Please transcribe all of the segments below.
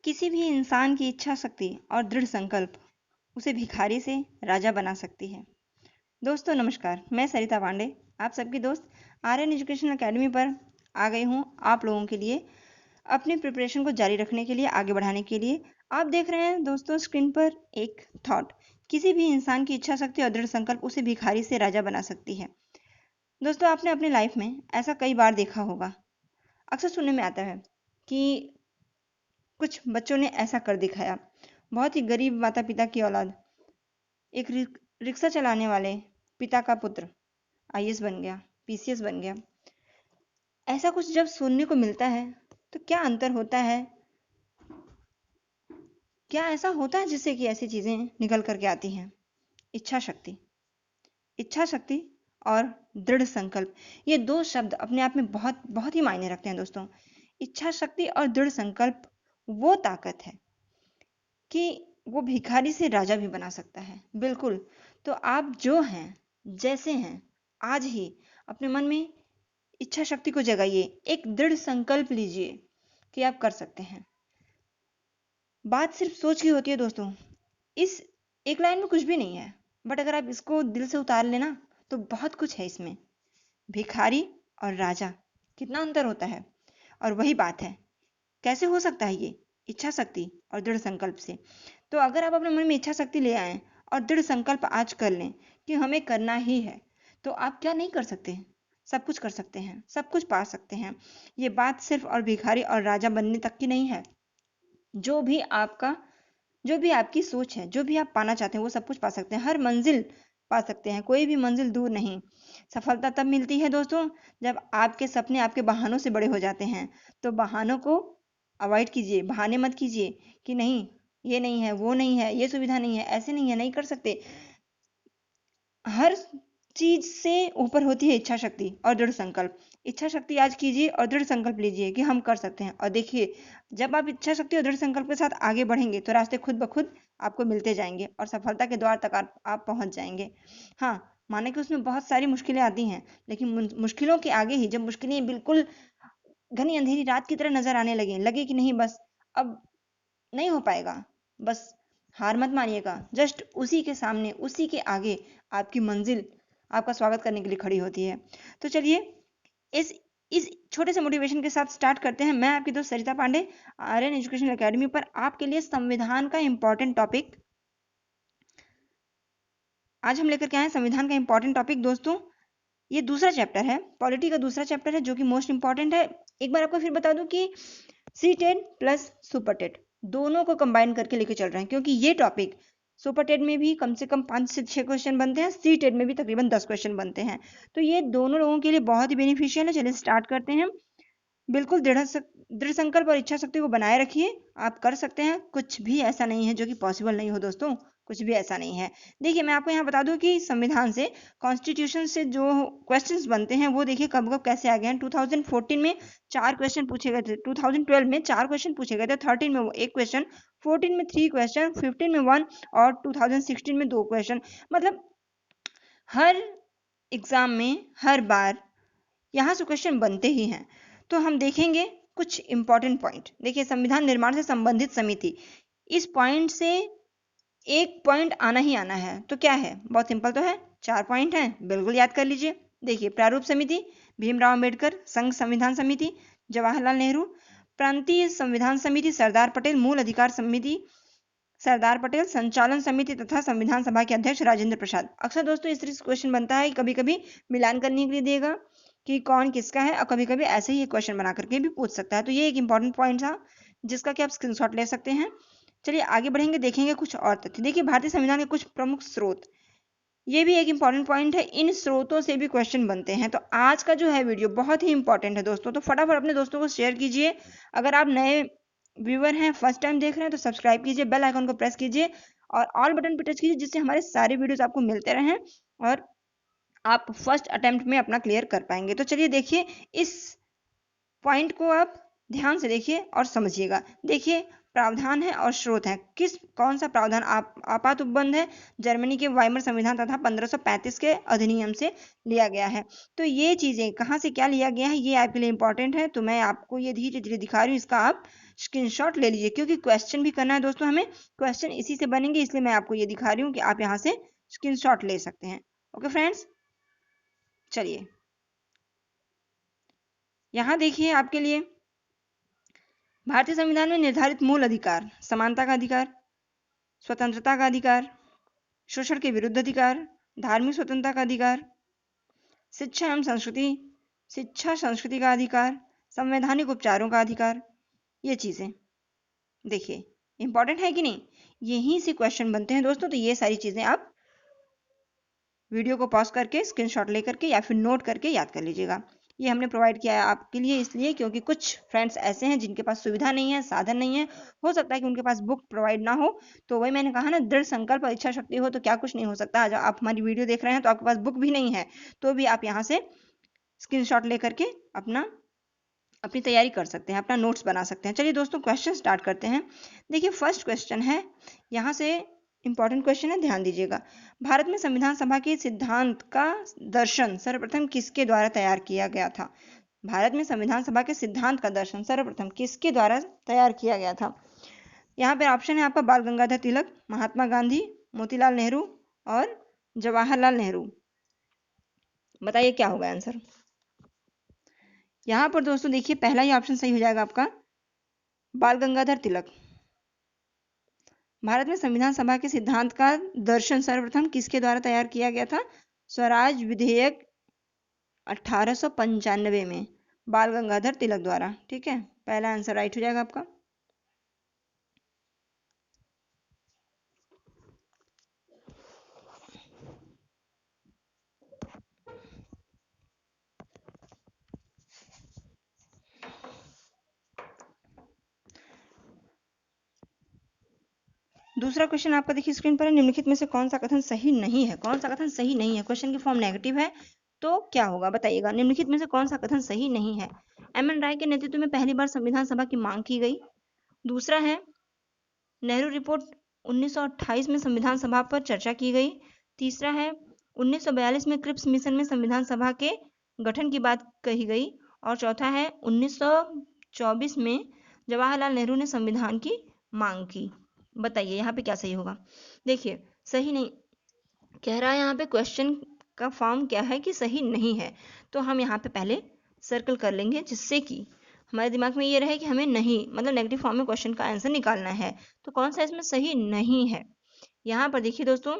किसी भी इंसान की इच्छा शक्ति और दृढ़ संकल्प उसे भिखारी से राजा बना सकती है। दोस्तों नमस्कार, मैं सरिता पांडे आप सबकी दोस्त आर्यन एजुकेशन एकेडमी पर आ गई हूँ आप लोगों के लिए अपनी प्रिपरेशन को जारी रखने के लिए, आगे बढ़ाने के लिए। आप देख रहे हैं दोस्तों स्क्रीन पर एक थॉट, किसी भी इंसान की इच्छा शक्ति और दृढ़ संकल्प उसे भिखारी से राजा बना सकती है। दोस्तों आपने अपनी लाइफ में ऐसा कई बार देखा होगा, अक्सर सुनने में आता है कि कुछ बच्चों ने ऐसा कर दिखाया। बहुत ही गरीब माता पिता की औलाद, एक रिक्शा चलाने वाले पिता का पुत्र आईएएस बन गया, पीसीएस बन गया। ऐसा कुछ जब सुनने को मिलता है तो क्या अंतर होता है, क्या ऐसा होता है जिससे कि ऐसी चीजें निकल करके आती हैं? इच्छा शक्ति, इच्छा शक्ति और दृढ़ संकल्प, ये दो शब्द अपने आप में बहुत बहुत ही मायने रखते हैं दोस्तों। इच्छा शक्ति और दृढ़ संकल्प वो ताकत है कि वो भिखारी से राजा भी बना सकता है। बिल्कुल। तो आप जो हैं, जैसे हैं, आज ही अपने मन में इच्छा शक्ति को जगाइए, एक दृढ़ संकल्प लीजिए कि आप कर सकते हैं। बात सिर्फ सोच की होती है दोस्तों। इस एक लाइन में कुछ भी नहीं है, बट अगर आप इसको दिल से उतार लेना तो बहुत कुछ है इसमें। भिखारी और राजा, कितना अंतर होता है। और वही बात है, कैसे हो सकता है ये? इच्छा शक्ति और दृढ़ संकल्प से। तो अगर आप अपने मन में इच्छा शक्ति ले आए और दृढ़ संकल्प आज कर लें कि हमें करना ही है, तो आप क्या नहीं कर सकते? सब कुछ कर सकते हैं, सब कुछ पा सकते हैं। ये बात सिर्फ और भिखारी और राजा बनने तक की नहीं है। जो भी आपकी सोच है, जो भी आप पाना चाहते हैं, वो सब कुछ पा सकते हैं। हर मंजिल पा सकते हैं, कोई भी मंजिल दूर नहीं। सफलता तब मिलती है दोस्तों जब आपके सपने आपके बहानों से बड़े हो जाते हैं। तो बहानों को अवॉइड कीजिए, बहाने मत कीजिए कि नहीं ये नहीं है, वो नहीं है, ये सुविधा नहीं है, ऐसे नहीं है, नहीं कर सकते। हर चीज से ऊपर होती है इच्छा शक्ति और दृढ़ संकल्प। इच्छा शक्ति आज कीजिए और दृढ़ संकल्प लीजिए कि हम कर सकते हैं। और देखिए, जब आप इच्छा शक्ति और दृढ़ संकल्प के साथ आगे बढ़ेंगे तो रास्ते खुद ब खुद आपको मिलते जाएंगे और सफलता के द्वार तक आप पहुंच जाएंगे। हाँ, माने कि उसमें बहुत सारी मुश्किलें आती हैं, लेकिन मुश्किलों के आगे ही जब मुश्किलें बिल्कुल घनी अंधेरी रात की तरह नजर आने लगे कि नहीं बस अब नहीं हो पाएगा, बस हार मत मानिएगा। जस्ट उसी के सामने, उसी के आगे आपकी मंजिल आपका स्वागत करने के लिए खड़ी होती है। तो चलिए इस छोटे से मोटिवेशन के साथ स्टार्ट करते हैं। मैं आपकी दोस्त सरिता पांडे, आर्यन एजुकेशन एकेडमी पर आपके लिए संविधान का इंपॉर्टेंट टॉपिक आज हम लेकर के आए। संविधान का इंपॉर्टेंट टॉपिक दोस्तों, ये दूसरा चैप्टर है, पॉलिटी का दूसरा चैप्टर है, जो कि मोस्ट इंपॉर्टेंट है। एक बार आपको फिर बता दूं कि C TET plus super TET दोनों को कंबाइन करके लेके चल रहे हैं, क्योंकि ये टॉपिक सुपर टेट में भी कम से कम 5 से 6 क्वेश्चन बनते हैं, सी टेट में भी तकरीबन 10 क्वेश्चन बनते हैं। तो ये दोनों लोगों के लिए बहुत ही बेनिफिशियल है। चलिए स्टार्ट करते हैं। बिल्कुल दृढ़ संकल्प और इच्छा शक्ति को बनाए रखिए, आप कर सकते हैं। कुछ भी ऐसा नहीं है जो कि पॉसिबल नहीं हो दोस्तों, कुछ भी ऐसा नहीं है। देखिए मैं आपको यहाँ बता दूं कि संविधान से, कॉन्स्टिट्यूशन से जो क्वेश्चंस बनते हैं वो देखिए कब कब कैसे आ गए हैं। 2014 में 4 क्वेश्चन पूछे गए थे, 2012 में 4 क्वेश्चन पूछे गए थे, 13 में 1 क्वेश्चन, 14 में 3 क्वेश्चन, 15 में 1 और 2016 में 2 क्वेश्चन। मतलब हर एग्जाम में हर बार यहाँ से क्वेश्चन बनते ही हैं। तो हम देखेंगे कुछ इंपॉर्टेंट पॉइंट। देखिए, संविधान निर्माण से संबंधित समिति, इस पॉइंट से एक पॉइंट आना ही आना है। तो क्या है? बहुत सिंपल तो है, 4 पॉइंट हैं, बिल्कुल याद कर लीजिए। देखिए, प्रारूप समिति भीमराव अंबेडकर, संघ संविधान समिति जवाहरलाल नेहरू, प्रांतीय संविधान समिति सरदार पटेल, मूल अधिकार समिति सरदार पटेल, संचालन समिति तथा संविधान सभा के अध्यक्ष राजेंद्र प्रसाद। अक्सर दोस्तों इस तरह से क्वेश्चन बनता है, कभी कभी मिलान करने के लिए देगा कि कौन किसका है, और कभी कभी ऐसे ही क्वेश्चन बना करके भी पूछ सकता है। तो ये एक इंपॉर्टेंट पॉइंट था जिसका कि आप स्क्रीनशॉट ले सकते हैं। चलिए आगे बढ़ेंगे, देखेंगे कुछ और तथ्य। देखिए, भारतीय संविधान के कुछ प्रमुख स्रोत, ये भी एक इंपॉर्टेंट पॉइंट है। इन स्रोतों से भी क्वेश्चन बनते हैं। तो आज का जो है वीडियो बहुत ही इंपॉर्टेंट है दोस्तों, तो फटाफट अपने दोस्तों को शेयर कीजिए। अगर आप नए व्यूअर हैं, फर्स्ट टाइम देख रहे हैं, तो सब्सक्राइब कीजिए, बेल आइकन को प्रेस कीजिए और ऑल बटन पर टच कीजिए, जिससे हमारे सारे वीडियोस आपको मिलते रहें और आप फर्स्ट अटेम्प्ट में अपना क्लियर कर पाएंगे। तो चलिए देखिए, इस पॉइंट को आप ध्यान से देखिए और समझिएगा। देखिए, प्रावधान है और स्रोत है। कौन सा प्रावधान? आपात उपबंध है, जर्मनी के वाइमर संविधान तथा 1535 के अधिनियम से लिया गया है। तो ये चीजें कहाँ से क्या लिया गया है, ये आपके लिए इंपॉर्टेंट है। तो मैं आपको ये धीरे धीरे दिखा रही हूँ, इसका आप स्क्रीनशॉट ले लीजिए, क्योंकि क्वेश्चन भी करना है दोस्तों हमें, क्वेश्चन इसी से बनेंगे, इसलिए मैं आपको ये दिखा रही हूँ कि आप यहाँ से स्क्रीनशॉट ले सकते हैं। ओके फ्रेंड्स, चलिए यहाँ देखिए आपके लिए भारतीय संविधान में निर्धारित मूल अधिकार: समानता का अधिकार, स्वतंत्रता का अधिकार, शोषण के विरुद्ध अधिकार, धार्मिक स्वतंत्रता का अधिकार, शिक्षा एवं संस्कृति, शिक्षा संस्कृति का अधिकार, संवैधानिक उपचारों का अधिकार, ये चीजें देखिए इंपॉर्टेंट है कि नहीं, यहीं से क्वेश्चन बनते हैं दोस्तों। तो ये सारी चीजें आप वीडियो को पॉज करके स्क्रीनशॉट लेकर के या फिर नोट करके याद कर लीजिएगा। ये हमने प्रोवाइड किया है आपके लिए इसलिए क्योंकि कुछ फ्रेंड्स ऐसे हैं जिनके पास सुविधा नहीं है, साधन नहीं है, हो सकता है कि उनके पास बुक प्रोवाइड ना हो। तो वही मैंने कहा ना, दृढ़ संकल्प और इच्छा शक्ति हो तो क्या कुछ नहीं हो सकता। आज आप हमारी वीडियो देख रहे हैं तो आपके पास बुक भी नहीं है, तो भी आप यहाँ से स्क्रीनशॉट लेकर के अपनी तैयारी कर सकते हैं, अपना नोट्स बना सकते हैं। चलिए दोस्तों क्वेश्चन स्टार्ट करते हैं। देखिए फर्स्ट क्वेश्चन है, यहाँ से इंपॉर्टेंट क्वेश्चन है, ध्यान दीजिएगा। भारत में संविधान सभा के सिद्धांत का दर्शन सर्वप्रथम किसके द्वारा तैयार किया गया था? भारत में संविधान सभा के सिद्धांत का दर्शन सर्वप्रथम किसके द्वारा तैयार किया गया था? यहाँ पे ऑप्शन है आपका बाल गंगाधर तिलक, महात्मा गांधी, मोतीलाल नेहरू और जवाहरलाल नेहरू। बताइए क्या होगा आंसर? यहाँ पर दोस्तों देखिए पहला ही ऑप्शन सही हो जाएगा आपका, बाल गंगाधर तिलक। भारत में संविधान सभा के सिद्धांत का दर्शन सर्वप्रथम किसके द्वारा तैयार किया गया था? स्वराज विधेयक 1895 में बाल गंगाधर तिलक द्वारा। ठीक है, पहला आंसर राइट हो जाएगा आपका। दूसरा क्वेश्चन आपका देखिए स्क्रीन पर है, निम्नलिखित में से कौन सा कथन सही नहीं है? कौन सा कथन सही नहीं है? क्वेश्चन की फॉर्म नेगेटिव है तो क्या होगा बताइएगा। निम्नलिखित में से कौन सा कथन सही नहीं है? एम.एन. राय के नेतृत्व में पहली बार संविधान सभा की मांग की गई। दूसरा है, नेहरू रिपोर्ट 1928 में संविधान सभा पर चर्चा की गई। तीसरा है, 1942 में क्रिप्स मिशन में संविधान सभा के गठन की बात कही गई। और चौथा है, 1924 में जवाहरलाल नेहरू ने संविधान की मांग की। बताइए यहाँ पे क्या सही होगा? देखिए सही नहीं कह रहा है, यहाँ पे क्वेश्चन का फॉर्म क्या है कि सही नहीं है, तो हम यहाँ पे पहले सर्कल कर लेंगे जिससे कि हमारे दिमाग में ये रहे कि हमें नहीं, मतलब नेगेटिव फॉर्म में क्वेश्चन का आंसर निकालना है। तो कौन सा इसमें सही नहीं है? यहाँ पर देखिए दोस्तों,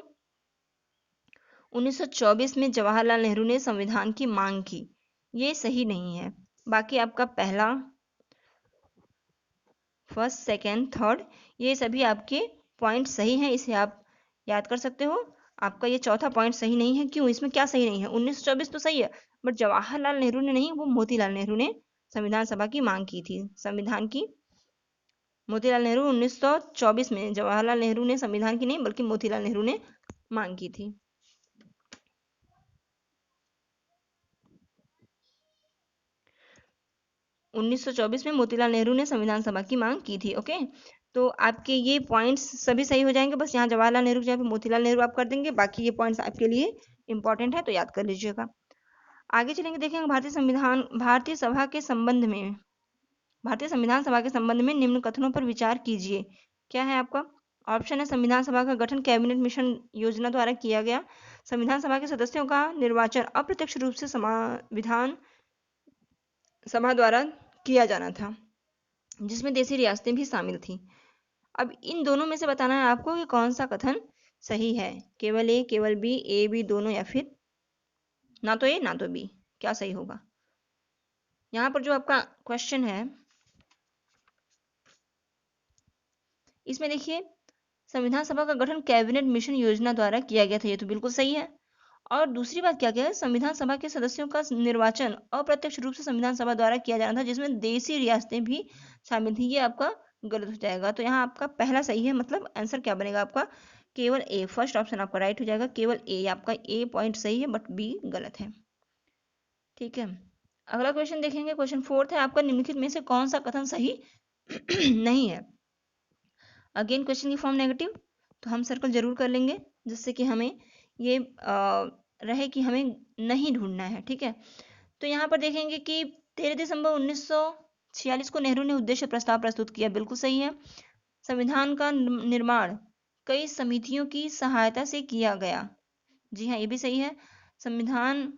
1924 में जवाहरलाल नेहरू ने संविधान की मांग की, ये सही नहीं है। बाकी आपका पहला, फर्स्ट, सेकेंड, थर्ड, ये सभी आपके पॉइंट सही हैं, इसे आप याद कर सकते हो। आपका ये चौथा पॉइंट सही नहीं है। क्यों? इसमें क्या सही नहीं है? 1924 तो सही है, बट जवाहरलाल नेहरू ने नहीं, वो मोतीलाल नेहरू ने संविधान सभा की मांग की थी। संविधान की मोतीलाल नेहरू 1924 में, जवाहरलाल नेहरू ने संविधान की नहीं बल्कि मोतीलाल नेहरू ने मांग की थी। उन्नीस में मोतीलाल नेहरू ने संविधान सभा की मांग की थी। ओके, तो आपके ये पॉइंट्स सभी सही हो जाएंगे, बस यहाँ जवाहरलाल नेहरू की जगह पे मोतीलाल नेहरू आप कर देंगे। बाकी ये पॉइंट्स आपके लिए इंपॉर्टेंट है तो याद कर लीजिएगा। आगे चलेंगे, देखेंगे भारतीय संविधान सभा के संबंध में निम्न कथनों पर विचार कीजिए। क्या है आपका? ऑप्शन है, संविधान सभा का गठन कैबिनेट मिशन योजना द्वारा किया गया। संविधान सभा के सदस्यों का निर्वाचन अप्रत्यक्ष रूप से विधान सभा द्वारा किया जाना था, जिसमें देशी रियासतें भी शामिल थी। अब इन दोनों में से बताना है आपको कि कौन सा कथन सही है। केवल ए, केवल बी, ए बी दोनों, या फिर ना तो ए ना तो बी। क्या सही होगा? यहाँ पर जो आपका क्वेश्चन है इसमें देखिए, संविधान सभा का गठन कैबिनेट मिशन योजना द्वारा किया गया था, ये तो बिल्कुल सही है। और दूसरी बात क्या है, संविधान सभा के सदस्यों का निर्वाचन अप्रत्यक्ष रूप से संविधान सभा द्वारा किया जाना था, जिसमें देशी रियासतें भी शामिल थी। ये आपका गलत हो जाएगा। तो यहाँ आपका पहला सही है, मतलब आंसर क्या बनेगा आपका? केवल ए, फर्स्ट ऑप्शन आपका राइट हो जाएगा। केवल ए, आपका ए पॉइंट सही है बट बी गलत है। ठीक है, अगला क्वेश्चन देखेंगे। क्वेश्चन 4 है आपका, निम्नलिखित में से कौन सा कथन सही नहीं है? अगेन क्वेश्चन की फॉर्म नेगेटिव, तो हम सर्कल जरूर कर लेंगे जिससे कि हमें ये रहे कि हमें नहीं ढूंढना है। ठीक है, तो यहाँ पर देखेंगे कि 13 दिसंबर 46 को नेहरू ने उद्देश्य प्रस्ताव प्रस्तुत किया, बिल्कुल सही है। संविधान का निर्माण कई समितियों की सहायता से किया गया, जी हाँ ये भी सही है। संविधान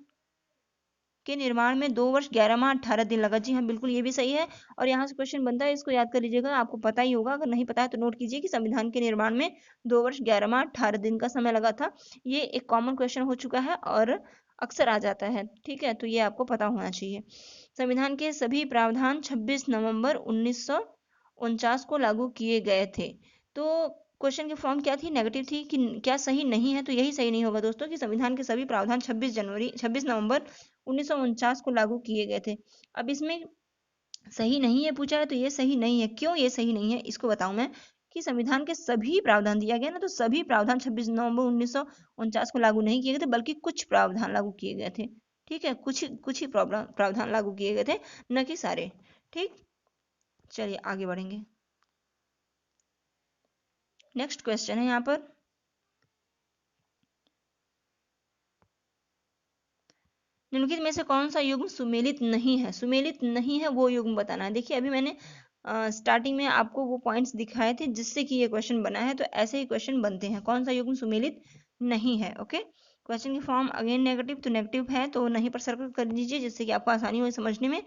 के निर्माण में 2 वर्ष 11 माह 18 दिन लगा, जी हाँ बिल्कुल ये भी सही है। और यहाँ से क्वेश्चन बनता है, इसको याद कर लीजिएगा, आपको पता ही होगा, अगर नहीं पता है तो नोट कीजिए कि संविधान के निर्माण में 2 वर्ष 11 माह 18 दिन का समय लगा था। ये एक कॉमन क्वेश्चन हो चुका है और अक्सर आ जाता है, ठीक है, तो ये आपको पता होना चाहिए। संविधान के सभी प्रावधान 26 नवंबर 1949 को लागू किए गए थे। तो क्वेश्चन की फॉर्म क्या थी, नेगेटिव थी कि क्या सही नहीं है, तो यही सही नहीं होगा दोस्तों कि संविधान के सभी प्रावधान 26 नवंबर 1949 को लागू किए गए थे। अब इसमें सही नहीं है पूछा है, तो ये सही नहीं है। क्यों ये सही नहीं है इसको बताऊं मैं, कि संविधान के सभी प्रावधान दिया गया ना, तो सभी प्रावधान 26 नवंबर 1949 को लागू नहीं किए गए थे, बल्कि कुछ प्रावधान लागू किए गए थे, ठीक है, कुछ ही प्रावधान लागू किए गए थे, न कि सारे, ठीक। चलिए आगे बढ़ेंगे। नेक्स्ट क्वेश्चन है यहाँ पर, निम्नलिखित में से कौन सा युग्म सुमेलित नहीं है, सुमेलित नहीं है वो युग्म बताना है। देखिए अभी मैंने स्टार्टिंग में आपको वो पॉइंट्स दिखाए थे जिससे कि ये क्वेश्चन बना है, तो ऐसे ही क्वेश्चन बनते हैं। कौन सा युग्म सुमेलित नहीं है, ओके। क्वेश्चन की फॉर्म अगेन नेगेटिव, तो नेगेटिव है तो नहीं पर सर्कल कर दीजिए जिससे कि आपको आसानी हो समझने में।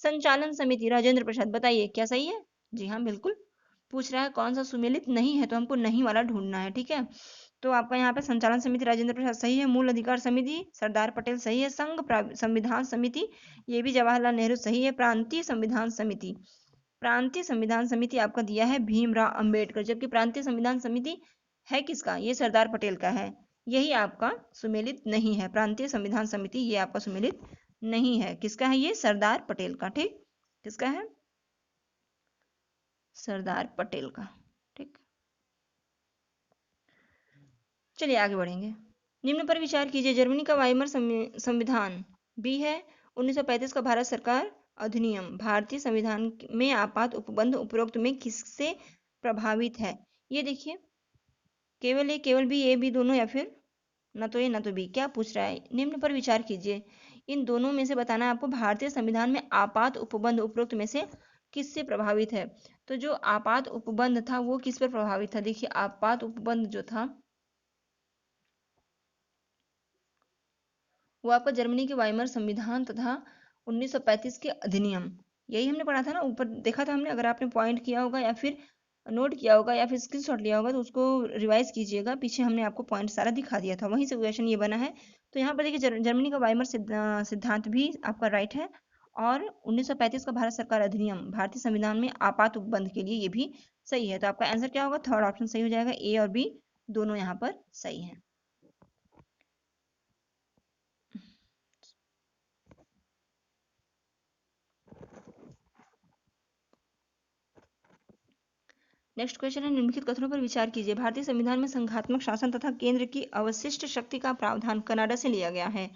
संचालन समिति, राजेंद्र प्रसाद, बताइए क्या सही है, जी हाँ बिल्कुल। पूछ रहा है कौन सा सुमेलित नहीं है, तो हमको नहीं वाला ढूंढना है, ठीक है। तो आपका यहाँ पे संचालन समिति राजेंद्र प्रसाद सही है, मूल अधिकार समिति सरदार पटेल सही है, संघ संविधान समिति ये भी जवाहरलाल नेहरू सही है, प्रांतीय संविधान समिति, प्रांतीय संविधान समिति आपका दिया है भीमराव अंबेडकर, जबकि प्रांतीय संविधान समिति है किसका, ये सरदार पटेल का है, यही आपका सुमेलित नहीं है। प्रांतीय संविधान समिति ये आपका सुमेलित नहीं है, किसका है, ये सरदार पटेल का, ठीक, किसका है, सरदार पटेल का, ठीक। चलिए आगे बढ़ेंगे। निम्न पर विचार कीजिए, जर्मनी का वाइमर संविधान, बी है 1935 का भारत सरकार अधिनियम, भारतीय संविधान में आपात उपबंध उपरोक्त में किससे प्रभावित है। ये देखिए केवल ए केवल बी, ए बी दोनों, या फिर ना तो ए ना तो बी, क्या पूछ रहा है, निम्न पर विचार कीजिए, इन दोनों में से बताना है आपको, भारतीय संविधान में आपात उपबंध उपरोक्त में से किससे प्रभावित है। तो जो आपात उपबंध था वो किस पर प्रभावित था, देखिए आपात उपबंध जो था वो आपका जर्मनी के वाइमर संविधान तथा 1935 के अधिनियम, यही हमने पढ़ा था ना, ऊपर देखा था हमने। अगर आपने पॉइंट किया होगा या फिर नोट किया होगा या फिर स्क्रीनशॉट लिया होगा तो उसको रिवाइज कीजिएगा, पीछे हमने आपको पॉइंट सारा दिखा दिया था, वहीं से क्वेश्चन ये बना है। तो यहाँ पर देखिए जर्मनी का वाइमर सिद्धांत भी आपका राइट है, और 1935 का भारत सरकार अधिनियम भारतीय संविधान में आपात उपबंध के लिए ये भी सही है। तो आपका आंसर क्या होगा, थर्ड ऑप्शन सही हो जाएगा, ए और बी दोनों यहाँ पर सही है। नेक्स्ट क्वेश्चन है, निम्नलिखित कथनों पर विचार कीजिए, भारतीय संविधान में संघात्मक शासन तथा केंद्र की अवशिष्ट शक्ति का प्रावधान कनाडा से लिया गया है।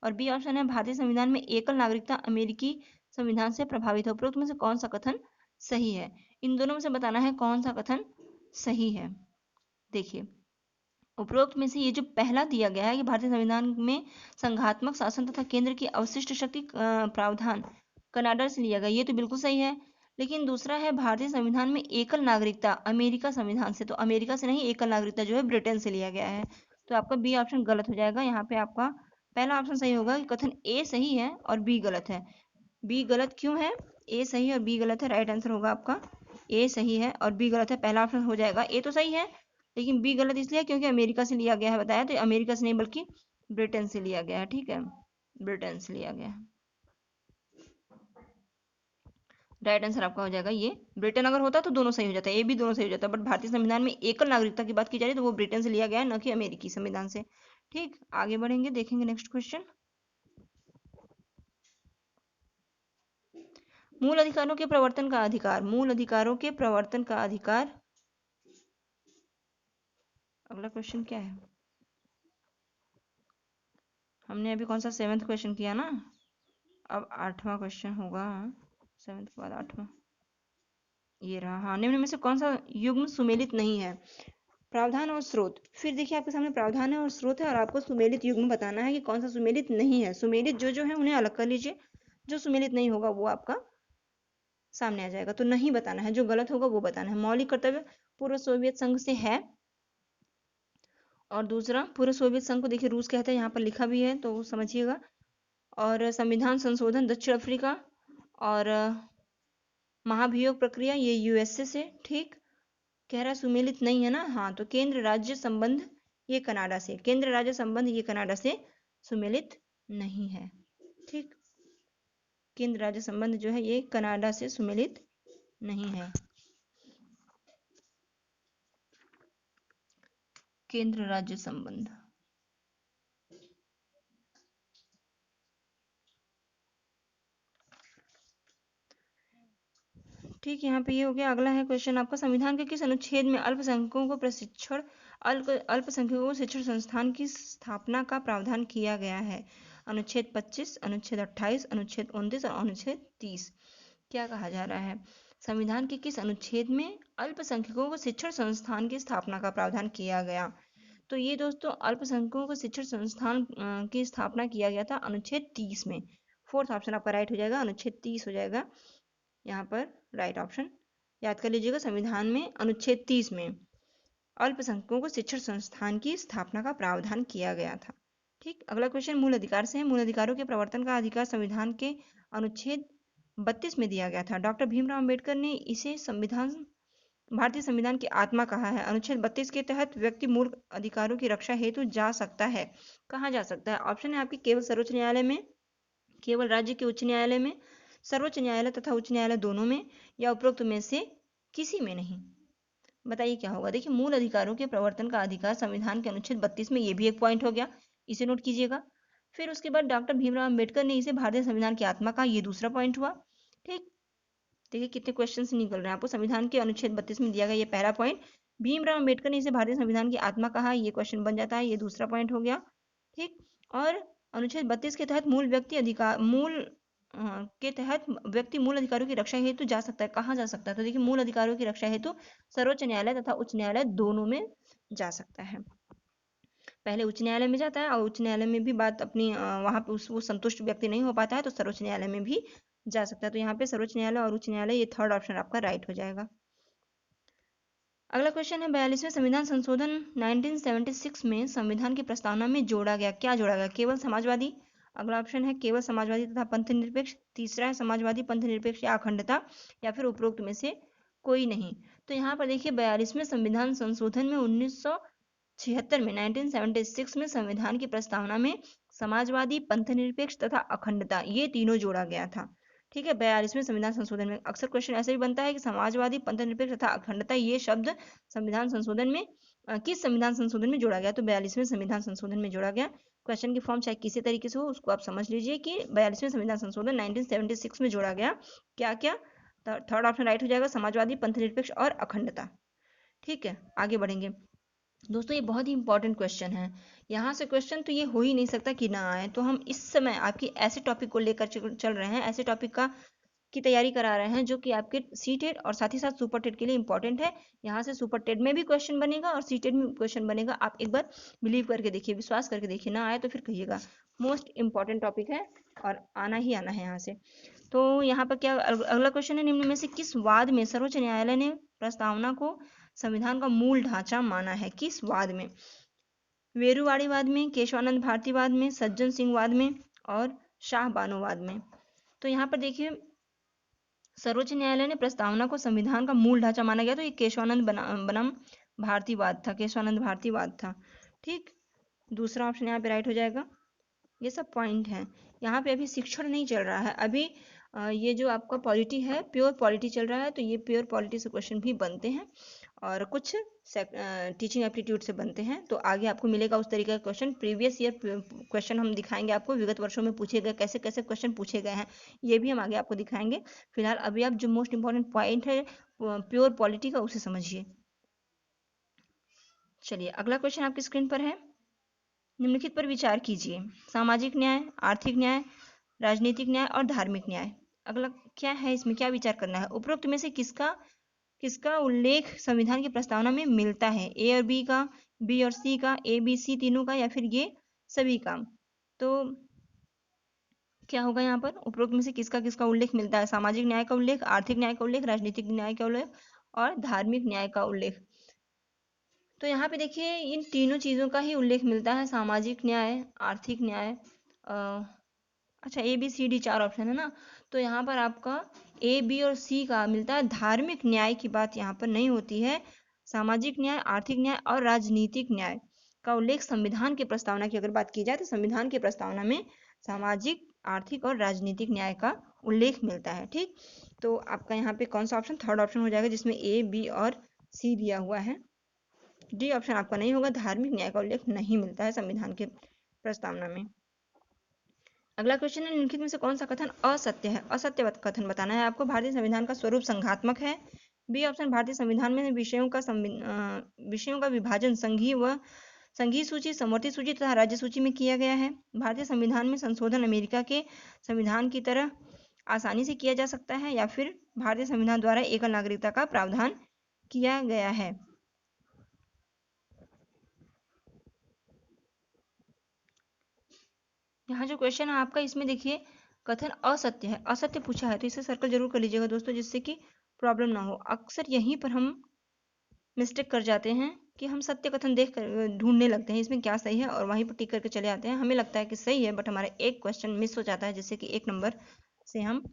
और बी ऑप्शन है, भारतीय संविधान में एकल नागरिकता अमेरिकी संविधान से प्रभावित है। उपरोक्त में से कौन सा कथन सही है, इन दोनों में से बताना है कौन सा कथन सही है। देखिए उपरोक्त में से ये जो पहला दिया गया है कि भारतीय संविधान में संघात्मक शासन तथा केंद्र की अवशिष्ट शक्ति प्रावधान कनाडा से लिया गया, ये तो बिल्कुल सही है। लेकिन दूसरा है भारतीय संविधान में एकल नागरिकता अमेरिका संविधान से, तो अमेरिका से नहीं, एकल नागरिकता जो है ब्रिटेन से लिया गया है। तो आपका बी ऑप्शन गलत हो जाएगा। यहाँ पे आपका पहला ऑप्शन सही होगा कि कथन ए सही है और बी गलत है। बी गलत क्यों है, ए सही है और बी गलत है, राइट आंसर होगा आपका ए सही है और बी गलत है। पहला ऑप्शन हो जाएगा, ए तो सही है लेकिन बी गलत इसलिए क्योंकि अमेरिका से लिया गया है, बताया तो अमेरिका से नहीं बल्कि ब्रिटेन से लिया गया है, ठीक है, ब्रिटेन से लिया गया है। राइट आंसर आपका हो जाएगा ये, ब्रिटेन अगर होता तो दोनों सही हो जाता है, ए भी दोनों सही हो जाता, बट भारतीय संविधान में एकल नागरिकता की बात की जा रही है तो वो ब्रिटेन से लिया गया है, न कि अमेरिकी संविधान से। ठीक, आगे बढ़ेंगे, देखेंगे नेक्स्ट क्वेश्चन। मूल अधिकारों के प्रवर्तन का अधिकार, मूल अधिकारों के प्रवर्तन का अधिकार, अगला क्वेश्चन क्या है, हमने अभी कौन सा 7th क्वेश्चन किया ना, अब 8वां क्वेश्चन होगा, 7th के बाद 8वां, ये रहा। हाँ, निम्न में से कौन सा युग्म सुमेलित नहीं है, प्रावधान और स्रोत। फिर देखिए आपके सामने प्रावधान है और स्रोत है और आपको सुमेलित युग्म बताना है कि कौन सा सुमेलित नहीं है। सुमेलित जो जो है उन्हें अलग कर लीजिए, जो सुमेलित नहीं होगा वो आपका सामने आ जाएगा। तो नहीं बताना है, जो गलत होगा वो बताना है। मौलिक कर्तव्य पूर्व सोवियत संघ से है, और दूसरा पूर्व सोवियत संघ को देखिए रूस कहते हैं, यहाँ पर लिखा भी है तो समझिएगा। और संविधान संशोधन दक्षिण अफ्रीका, और महाभियोग प्रक्रिया ये यूएसए से। ठीक, कह रहा सुमेलित नहीं है ना, हाँ, तो केंद्र राज्य संबंध ये कनाडा से, केंद्र राज्य संबंध ये कनाडा से सुमेलित नहीं है। ठीक, केंद्र राज्य संबंध जो है ये कनाडा से सुमेलित नहीं है। केंद्र राज्य संबंध, ठीक, यहाँ पे ये हो गया। अगला है क्वेश्चन आपका, संविधान के किस अनुच्छेद में अल्पसंख्यकों को प्रशिक्षण अल्पसंख्यकों को शिक्षण संस्थान की स्थापना का प्रावधान किया गया है? अनुच्छेद 25, अनुच्छेद 28, अनुच्छेद 29 और अनुच्छेद 30। क्या कहा जा रहा है? संविधान के किस अनुच्छेद में अल्पसंख्यकों को शिक्षण संस्थान की स्थापना का प्रावधान किया गया? तो ये दोस्तों अल्पसंख्यकों को शिक्षण संस्थान की स्थापना किया गया था अनुच्छेद 30 में। फोर्थ ऑप्शन आपका राइट हो जाएगा, अनुच्छेद 30 हो जाएगा यहाँ पर राइट ऑप्शन। याद कर लीजिएगा, संविधान में अनुच्छेद 30 में अल्पसंख्यकों को शिक्षण संस्थान की स्थापना का प्रावधान किया गया था। ठीक, अगला क्वेश्चन मूल अधिकार से है। मूल अधिकारों के प्रवर्तन का अधिकार संविधान के अनुच्छेद 32 में दिया गया था। डॉक्टर भीमराव अंबेडकर ने इसे भारतीय संविधान की आत्मा कहा है। अनुच्छेद 32 के तहत व्यक्ति मूल अधिकारों की रक्षा हेतु जा सकता है। कहाँ जा सकता है? ऑप्शन है आपकी, केवल सर्वोच्च न्यायालय में, केवल राज्य के उच्च न्यायालय में, सर्वोच्च न्यायालय तथा उच्च न्यायालय दोनों में, या उपरोक्त में से किसी में नहीं। बताइए क्या होगा? देखिए, मूल अधिकारों के प्रवर्तन का अधिकार संविधान के अनुच्छेद 32 में, ये भी एक पॉइंट हो गया, इसे नोट कीजिएगा। फिर उसके बाद डॉक्टर भीमराव अंबेडकर ने इसे भारतीय संविधान की आत्मा कहा, ये दूसरा पॉइंट हुआ। ठीक, देखिए कितने क्वेश्चन निकल रहे हैं आपको। संविधान के अनुच्छेद 32 में दिया गया ये पहला पॉइंट, भीमराव अंबेडकर ने इसे भारतीय संविधान की आत्मा कहा, ये क्वेश्चन बन जाता है, ये दूसरा पॉइंट हो गया। ठीक, और अनुच्छेद 32 के तहत के तहत व्यक्ति मूल अधिकारों की रक्षा हेतु जा सकता है। कहाँ जा सकता है? तो देखिए, मूल अधिकारों की रक्षा हेतु सर्वोच्च न्यायालय तथा उच्च न्यायालय दोनों में जा सकता है। पहले उच्च न्यायालय में जाता है, और उच्च न्यायालय में भी बात अपनी वहां पे वो संतुष्ट व्यक्ति नहीं हो पाता है तो सर्वोच्च न्यायालय में भी जा सकता है। तो यहाँ पे सर्वोच्च न्यायालय और उच्च न्यायालय, ये थर्ड ऑप्शन आपका राइट हो जाएगा। अगला क्वेश्चन है, 42वें संविधान संशोधन 1976 में संविधान की प्रस्तावना में जोड़ा गया, क्या जोड़ा गया? केवल समाजवादी, अगला ऑप्शन है केवल समाजवादी तथा पंथ निरपेक्ष, तीसरा है समाजवादी, पंथ निरपेक्ष या अखंडता, या फिर उपरोक्त में से कोई नहीं। तो यहाँ पर देखिए, 42वें संविधान संशोधन में 1976 में 1976 में संविधान की प्रस्तावना में समाजवादी, पंथ निरपेक्ष तथा अखंडता, ये तीनों जोड़ा गया था। ठीक है, 42वें संविधान संशोधन में अक्सर क्वेश्चन ऐसे भी बनता है कि समाजवादी, पंथ निरपेक्ष तथा अखंडता, ये शब्द संविधान संशोधन में किस संविधान संशोधन में जोड़ा गया? तो 42वें संविधान संशोधन में जोड़ा गया। क्वेश्चन की फॉर्म चाहे किसी तरीके से हो, उसको आप समझ लीजिए कि 42वें संविधान संशोधन 1976 में जोड़ा गया। क्या क्या? थर्ड ऑप्शन राइट हो जाएगा, समाजवादी, पंथ निरपेक्ष और अखंडता। ठीक है, आगे बढ़ेंगे दोस्तों। ये बहुत ही इंपॉर्टेंट क्वेश्चन है, यहाँ से क्वेश्चन तो ये हो ही नहीं सकता कि ना आए। तो हम इस समय आपकी ऐसे टॉपिक को लेकर चल रहे हैं, ऐसे टॉपिक की तैयारी करा रहे हैं जो कि आपके सीटेट और साथ ही साथ सुपर टेट के लिए इंपॉर्टेंट है। यहाँ से सुपर टेट में भी क्वेश्चन बनेगा और सीटेट में भी क्वेश्चन बनेगा। आप एक बार बिलीव करके देखिए, विश्वास करके देखिए, ना आए तो फिर कहिएगा। मोस्ट इंपॉर्टेंट टॉपिक है और आना ही आना है यहाँ से। तो यहाँ पर क्या अगला क्वेश्चन है, निम्न में से किस वाद में सर्वोच्च न्यायालय ने प्रस्तावना को संविधान का मूल ढांचा माना है? किस वाद में? वेरुवाड़ीवाद में, केशवानंद भारतीवाद में, सज्जन सिंह वाद में और शाह बानोवाद में। तो यहाँ पर देखिए, सर्वोच्च न्यायालय ने प्रस्तावना को संविधान का मूल ढांचा माना गया, तो ये केशवानंद बनाम भारतीवाद था, केशवानंद भारतीवाद था। ठीक, दूसरा ऑप्शन यहाँ पे राइट हो जाएगा। ये सब पॉइंट है। यहाँ पे अभी शिक्षण नहीं चल रहा है, अभी ये जो आपका पॉलिटी है, प्योर पॉलिटी चल रहा है। तो ये प्योर पॉलिटी से क्वेश्चन भी बनते हैं और कुछ टीचिंग एप्टीट्यूड से बनते हैं। तो आगे आपको मिलेगा उस तरीके का क्वेश्चन। प्रीवियस ईयर क्वेश्चन हम दिखाएंगे आपको, विगत वर्षों में पूछे गए कैसे कैसे क्वेश्चन पूछे गए हैं, ये भी हम आगे आपको दिखाएंगे। फिलहाल अभी आप जो मोस्ट इंपॉर्टेंट पॉइंट है प्योर पॉलिटी का, उसे समझिए। चलिए, अगला क्वेश्चन आपकी स्क्रीन पर है। निम्नलिखित पर विचार कीजिए, सामाजिक न्याय, आर्थिक न्याय, राजनीतिक न्याय और धार्मिक न्याय। अगला क्या है, इसमें क्या विचार करना है? उपरोक्त में से किसका उल्लेख संविधान की प्रस्तावना में मिलता है? ए और बी का, बी और सी का, ए बी सी तीनों का, या फिर ये सभी का? तो क्या होगा यहाँ पर? उपरोक्त में से किसका किसका उल्लेख मिलता है? सामाजिक न्याय का उल्लेख, आर्थिक न्याय का उल्लेख, राजनीतिक न्याय का उल्लेख और धार्मिक न्याय का उल्लेख। तो यहाँ पे देखिए इन तीनों चीज़ों का ही उल्लेख मिलता है, सामाजिक न्याय, आर्थिक न्याय, अच्छा A B C D 4 option है ना, तो यहाँ पर आपका ए बी और सी का मिलता है। धार्मिक न्याय की बात यहाँ पर नहीं होती है। सामाजिक न्याय, आर्थिक न्याय और राजनीतिक न्याय का उल्लेख संविधान की प्रस्तावना की अगर बात की जाए तो संविधान की प्रस्तावना में सामाजिक, आर्थिक और राजनीतिक न्याय का उल्लेख मिलता है। ठीक, तो आपका यहाँ पे कौन सा ऑप्शन? थर्ड ऑप्शन हो जाएगा, जिसमें ए बी और सी दिया हुआ है। डी ऑप्शन आपका नहीं होगा, धार्मिक न्याय का उल्लेख नहीं मिलता है संविधान के प्रस्तावना में। अगला क्वेश्चन है, निम्नलिखित में से कौन सा कथन असत्य है? असत्य कथन बताना है आपको। भारतीय संविधान का स्वरूप संघात्मक है। बी ऑप्शन, भारतीय संविधान में विषयों का विभाजन संघीय सूची, समवर्ती सूची तथा राज्य सूची में किया गया है। भारतीय संविधान में संशोधन अमेरिका के संविधान की तरह आसानी से किया जा सकता है, या फिर भारतीय संविधान द्वारा एकल नागरिकता का प्रावधान किया गया है। यहाँ जो क्वेश्चन है आपका, इसमें देखिए कथन असत्य है, असत्य पूछा है, तो इसे सर्कल जरूर कर लीजिएगा दोस्तों, जिससे कि प्रॉब्लम ना हो। अक्सर यहीं पर हम मिस्टेक कर जाते हैं कि हम सत्य कथन देख कर ढूंढने लगते हैं इसमें क्या सही है, और वहीं पर टिक करके चले आते हैं। हमें लगता है कि सही है, बट हमारा एक क्वेश्चन मिस हो जाता है, जिससे कि एक नंबर से हम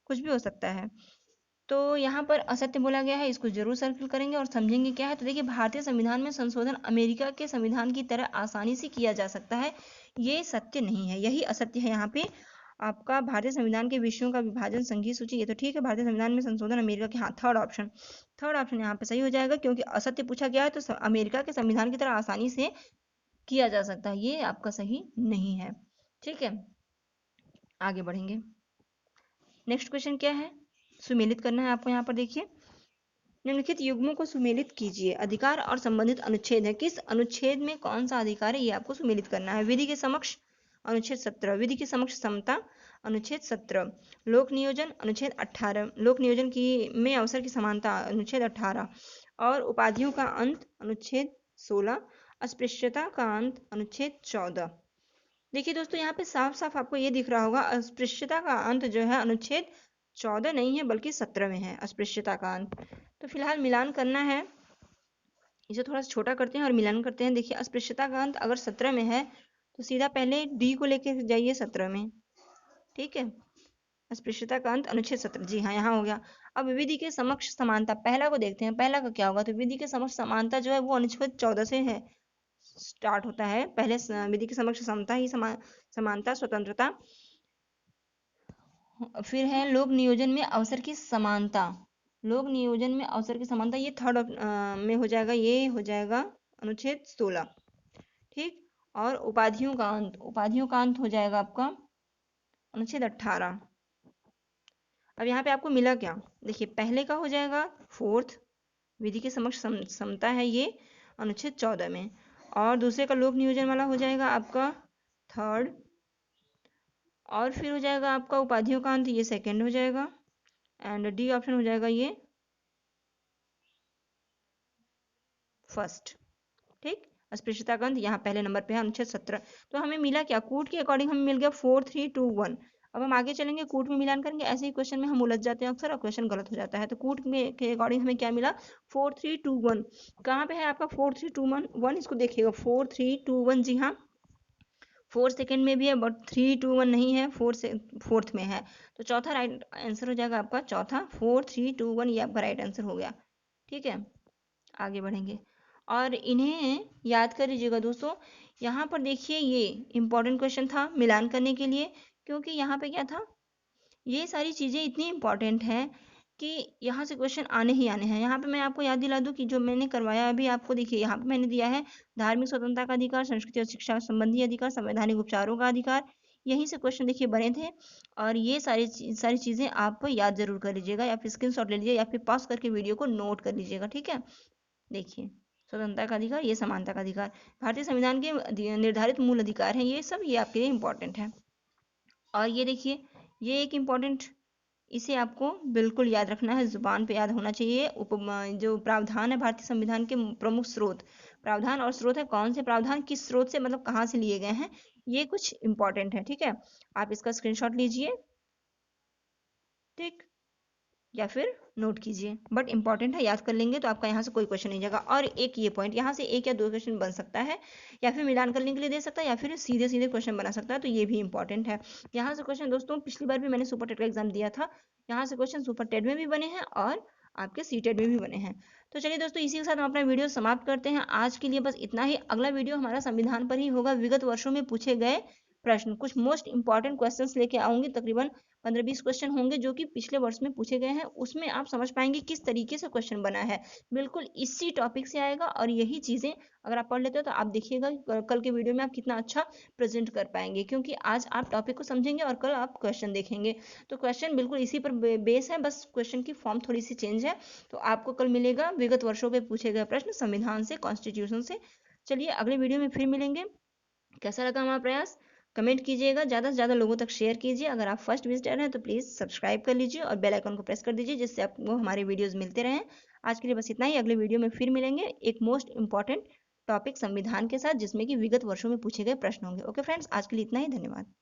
कुछ भी हो सकता है। तो यहाँ पर असत्य बोला गया है, इसको जरूर सर्कल करेंगे और समझेंगे क्या है। तो देखिए, भारतीय संविधान में संशोधन अमेरिका के संविधान की तरह आसानी से किया जा सकता है, ये सत्य नहीं है, यही असत्य है। यहाँ पे आपका भारतीय संविधान के विषयों का विभाजन संघीय सूची, ये तो ठीक है। भारतीय संविधान में संशोधन अमेरिका के, हाँ थर्ड ऑप्शन यहाँ पे सही हो जाएगा, क्योंकि असत्य पूछा गया है तो अमेरिका के संविधान की तरह आसानी से किया जा सकता है, ये आपका सही नहीं है। ठीक है, आगे बढ़ेंगे। नेक्स्ट क्वेश्चन क्या है? सुमेलित करना है आपको। यहाँ पर देखिए, निम्नलिखित युग्मों को सुमेलित कीजिए। अधिकार और संबंधित अनुच्छेद है, किस अनुच्छेद में कौन सा अधिकार है, ये आपको सुमेलित करना है। विधि के समक्ष, अनुच्छेद 17। विधि के समक्ष समता, अनुच्छेद 17। लोक नियोजन, अनुच्छेद 18। लोक नियोजन की में अवसर की समानता, अनुच्छेद 18। और उपाधियों का अंत, अनुच्छेद 16। अस्पृश्यता का अंत, अनुच्छेद 14। देखिए दोस्तों, यहाँ पे साफ साफ आपको ये दिख रहा होगा, अस्पृश्यता का अंत जो है अनुच्छेद 14 नहीं है, बल्कि 17 में है अस्पृश्यता का अंत। तो फिलहाल मिलान करना है, इसे थोड़ा सा छोटा करते हैं और मिलान करते हैं। देखिए, अस्पृश्यता का अंत अगर 17 में है तो सीधा पहले डी को लेके जाइए 17 में। ठीक है, अस्पृश्यता का अंत अनुच्छेद 17, जी हाँ, यहाँ हो गया। अब विधि के समक्ष समानता, पहला को देखते हैं, पहला का क्या होगा। तो विधि के समक्ष समानता जो है वो अनुच्छेद 14 से है, स्टार्ट होता है। पहले विधि के समक्ष समता ही समानता, स्वतंत्रता, फिर है लोक नियोजन में अवसर की समानता। लोक नियोजन में अवसर की समानता, ये थर्ड में हो जाएगा, ये हो जाएगा अनुच्छेद 16। ठीक, और उपाधियों का अंत, उपाधियों का अंत हो जाएगा आपका अनुच्छेद 18। अब यहाँ पे आपको मिला क्या? देखिए, पहले का हो जाएगा फोर्थ, विधि के समक्ष समता है ये अनुच्छेद 14 में, और दूसरे का लोक नियोजन वाला हो जाएगा आपका थर्ड, और फिर हो जाएगा आपका उपाधियों का अंत, ये सेकंड हो जाएगा, एंड डी ऑप्शन हो जाएगा ये फर्स्ट। ठीक, अस्पृश्यता का अंत यहाँ पहले नंबर पे है, अनुच्छेद 17। तो हमें मिला क्या? कूट के अकॉर्डिंग हमें मिल गया 4 3 2 1। अब हम आगे चलेंगे, कूट में मिलान करेंगे। ऐसे ही क्वेश्चन में हम उलझ जाते हैं अक्सर, और क्वेश्चन गलत हो जाता है। तो कूट में के अकॉर्डिंग हमें क्या मिला? 4 3 2 1। कहाँ पे है आपका 4 3 2 1? इसको देखिएगा, 4 3 2 1, जी हाँ, 4 सेकेंड में भी है, बट 3 2 1 नहीं है, 4 से फोर्थ में है। तो चौथा राइट आंसर हो जाएगा आपका, चौथा 4 3 2 1, ये आपका राइट आंसर हो गया। ठीक है, आगे बढ़ेंगे और इन्हें याद कर लीजिएगा दोस्तों। यहाँ पर देखिए, ये इंपॉर्टेंट क्वेश्चन था मिलान करने के लिए, क्योंकि यहाँ पे क्या था, ये सारी चीज़ें इतनी इंपॉर्टेंट हैं कि यहाँ से क्वेश्चन आने ही आने हैं। यहाँ पे मैं आपको याद दिला दूँ कि जो मैंने करवाया अभी आपको, देखिए यहाँ पे मैंने दिया है धार्मिक स्वतंत्रता का अधिकार, संस्कृति और शिक्षा संबंधी अधिकार, संवैधानिक उपचारों का अधिकार, यहीं से क्वेश्चन देखिए बने थे। और ये सारी चीज़ें आप याद जरूर कर लीजिएगा, या फिर स्क्रीनशॉट ले लीजिए, या फिर पॉज करके वीडियो को नोट कर लीजिएगा। ठीक है, देखिए, स्वतंत्रता का अधिकार, ये समानता का अधिकार, भारतीय संविधान के निर्धारित मूल अधिकार हैं, ये सब ये आपके लिए इंपॉर्टेंट है। और ये देखिए, ये एक इम्पॉर्टेंट, इसे आपको बिल्कुल याद रखना है, जुबान पे याद होना चाहिए। जो प्रावधान है भारतीय संविधान के प्रमुख स्रोत, प्रावधान और स्रोत है, कौन से प्रावधान किस स्रोत से, मतलब कहाँ से लिए गए हैं, ये कुछ इंपॉर्टेंट है, ठीक है। आप इसका स्क्रीनशॉट लीजिए, ठीक, या फिर नोट कीजिए, बट इंपॉर्टेंट है, याद कर लेंगे तो आपका यहाँ से कोई क्वेश्चन नहीं जाएगा। और एक ये पॉइंट, यहाँ से एक या दो क्वेश्चन बन सकता है, या फिर मिलान करने के लिए दे सकता है, या फिर सीधे सीधे क्वेश्चन बना सकता है, तो ये भी इंपॉर्टेंट है। यहाँ से क्वेश्चन दोस्तों, पिछली बार भी मैंने सुपर टेट का एग्जाम दिया था, यहाँ से क्वेश्चन सुपर टेट में भी बने हैं और आपके सीटेट में भी बने हैं। तो चलिए दोस्तों, इसी के साथ हम अपना वीडियो समाप्त करते हैं। आज के लिए बस इतना ही। अगला वीडियो हमारा संविधान पर ही होगा। विगत वर्षों में पूछे गए प्रश्न, कुछ मोस्ट इंपॉर्टेंट क्वेश्चंस लेके आऊंगी, तकरीबन 15-20 क्वेश्चन होंगे जो कि पिछले वर्ष में पूछे गए हैं। उसमें आप समझ पाएंगे किस तरीके से क्वेश्चन बना है, बिल्कुल इसी टॉपिक से आएगा। और यही चीजें अगर आप पढ़ लेते हो तो आप देखिएगा कल के वीडियो में आप कितना अच्छा प्रेजेंट कर पाएंगे, क्योंकि आज आप टॉपिक को समझेंगे और कल आप क्वेश्चन देखेंगे। तो क्वेश्चन बिल्कुल इसी पर बेस है, बस क्वेश्चन की फॉर्म थोड़ी सी चेंज है। तो आपको कल मिलेगा विगत वर्षों में पूछे गए प्रश्न संविधान से, कॉन्स्टिट्यूशन से। चलिए अगले वीडियो में फिर मिलेंगे। कैसा लगा हमारा प्रयास, कमेंट कीजिएगा, ज़्यादा से ज़्यादा लोगों तक शेयर कीजिए। अगर आप फर्स्ट विजिटर हैं तो प्लीज़ सब्सक्राइब कर लीजिए और बेल आइकन को प्रेस कर दीजिए, जिससे आपको हमारे वीडियोस मिलते रहें। आज के लिए बस इतना ही। अगले वीडियो में फिर मिलेंगे एक मोस्ट इंपॉर्टेंट टॉपिक संविधान के साथ, जिसमें कि विगत वर्षों में पूछे गए प्रश्न होंगे। ओके फ्रेंड्स, आज के लिए इतना ही। धन्यवाद।